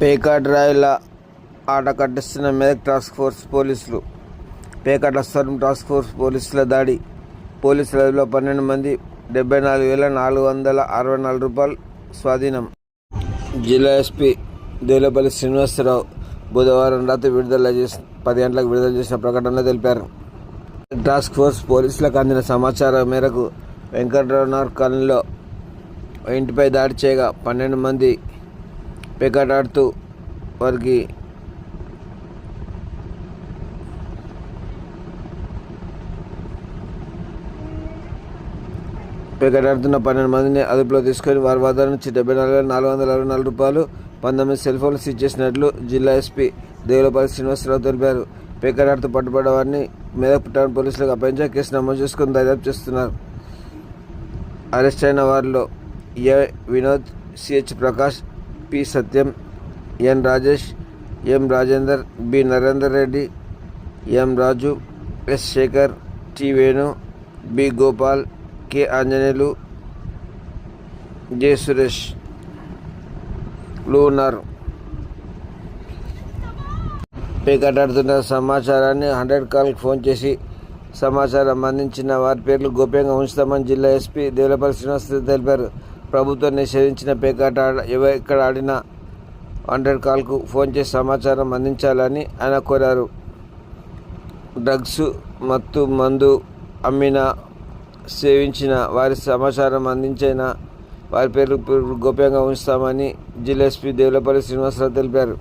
పేకాట రాయిల ఆట కట్టిస్తున్న Medak task force పోలీసులు. పేకాట స్వర్ణం టాస్క్ ఫోర్స్ పోలీసుల దాడి. పోలీసుల అదుపులో 12 మంది, 74,464 రూపాయలు స్వాధీనం. జిల్లా ఎస్పీ దేవులపల్లి శ్రీనివాసరావు బుధవారం రాత్రి 10 గంటలకు విడుదల చేసిన ప్రకటనలో తెలిపారు. టాస్క్ ఫోర్స్ పోలీసులకు అందిన సమాచారం మేరకు వెంకటరావు నగర్ కాలనీలో ఇంటిపై దాడి చేయగా 12 మంది పేకాట ఆడుతూ వారికి పేకాట ఆడుతున్న 12 మందిని అదుపులో తీసుకొని వారి వద్ద నుంచి 74,464 రూపాయలు, 19 సెల్ ఫోన్లు సీజ్ చేసినట్లు జిల్లా ఎస్పీ దేవులపల్లి శ్రీనివాసరావు తెలిపారు. పేకాట ఆడుతూ పట్టుబడ్డ వారిని మెదక్ టౌన్ పోలీసులకు అప్పగించి కేసు నమోదు చేసుకుని దర్యాప్తు చేస్తున్నారు. అరెస్ట్ అయిన వారిలో A Vinod, CH Prakash, P Satyam, N Rajesh, M Rajender, B Narender Reddy, M Raju, S Shekar, T Venu, B Gopal, K Anjaneyulu, J Suresh లు ఉన్నారు. పేకాట ఆడుతున్న సమాచారాన్ని 100 కాల్కి ఫోన్ చేసి సమాచారం అందించిన వారి పేర్లు గోప్యంగా ఉంచుతామని జిల్లా ఎస్పీ దేవులపల్లి శ్రీనివాసరావు తెలిపారు. ప్రభుత్వం నిషేధించిన పేకాట ఎక్కడ ఆడినా 100 కాల్కు ఫోన్ చేసి సమాచారం అందించాలని ఆయన కోరారు. డ్రగ్స్, మత్తు మందు అమ్మిన, సేవించిన వారి సమాచారం అందించిన వారి పేర్లు గోప్యంగా ఉంచుతామని జిల్లా ఎస్పీ దేవులపల్లి శ్రీనివాసరావు తెలిపారు.